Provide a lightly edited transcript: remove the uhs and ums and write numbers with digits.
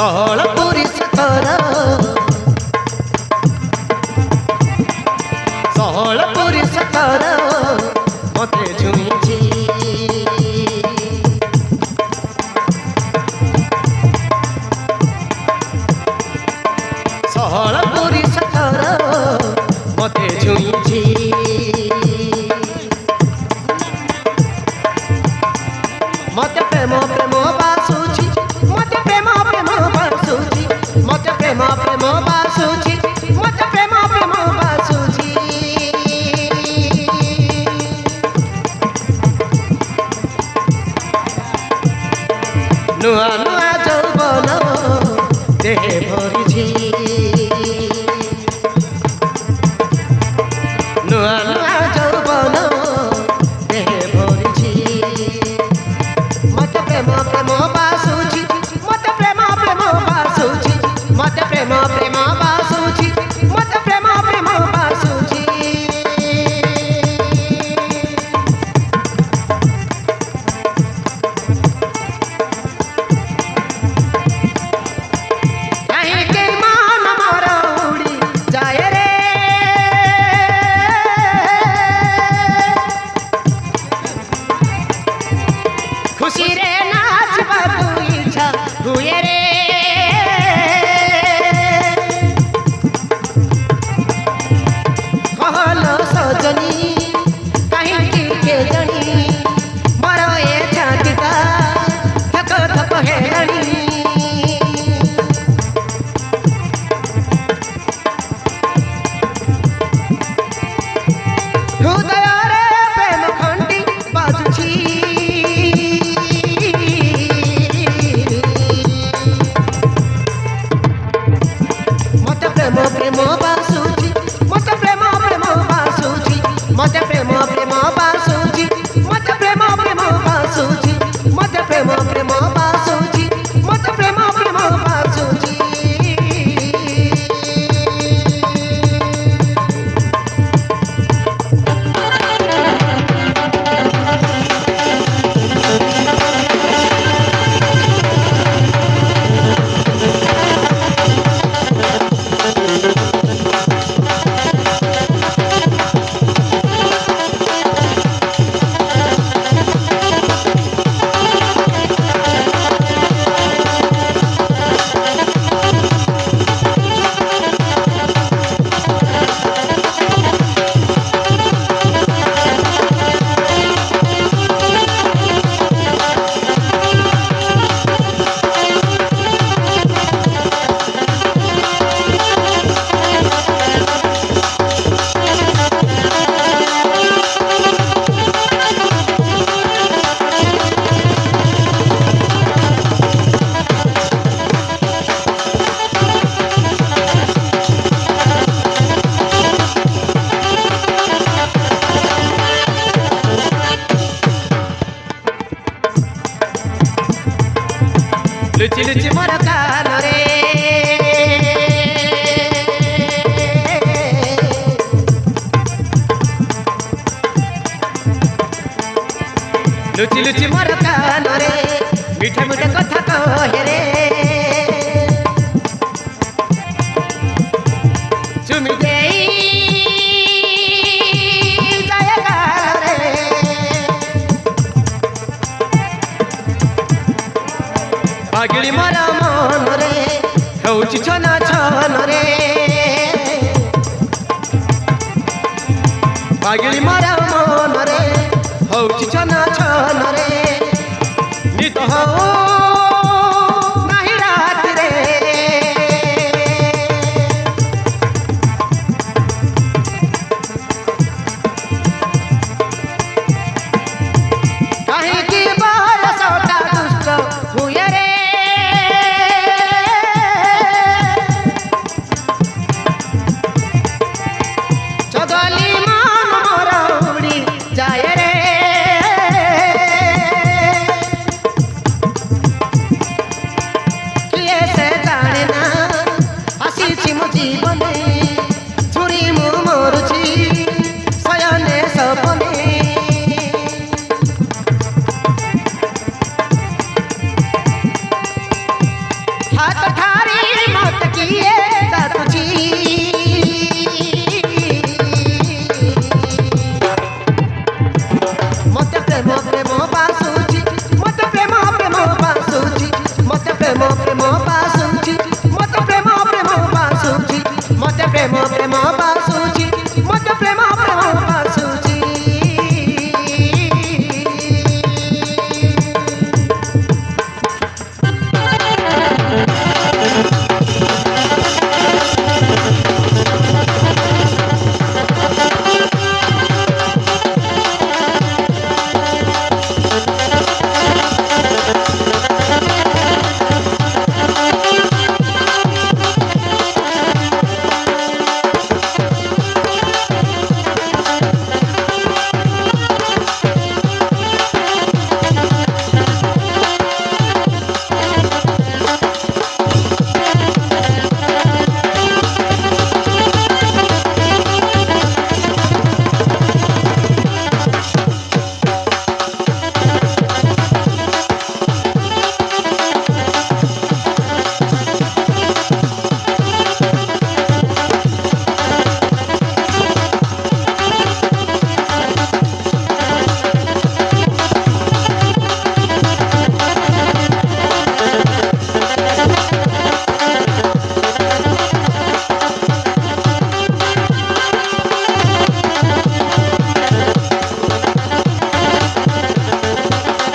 ଷୋଳପୁରୀ ସତର ଷୋଳପୁରୀ ସତର ମତେ ଛୁଇଁଛି ଷୋଳପୁରୀ ସତର ମତେ ଛୁଇଁଛି मत प्रेम प्रेम बासुची मत प्रेम प्रेम बासुची मत प्रेम प्रेम बासुची मत प्रेम प्रेम बासुची नुआ नुआ जौबन देह भरिछि नुआ नुआ जौबन देह भरिछि मत प्रेम प्रेम बासुची मत प्रेम प्रेम बासुची मत प्रेम प्रेम बासुची मत प्रेम प्रेम बासुची कहीं के मान मोर उड़ी जाए रे खुशी रे हुए रे कहलो सजनी कहीं के जनी मरो ये छातिका थक थक हेरणी हृदय रे प्रेम खंडी बाजुची प्रेम प्रेम बासुची मत प्रेम प्रेम बासुची मत प्रेम प्रेम बासुची मत प्रेम प्रेम बासुची मत प्रेम प्रेम बासुची मत प्रेम प्रेम बासुची लुचि लुचि मोर कान रे लुचि लुचि मोर कान रे मीठा मीठा कथा कहे रे चुमी देई जाए गाल रे पागली मोर मन रे हौची छन छन रे पागली मोर मन रे हौची छन छन रे नित हो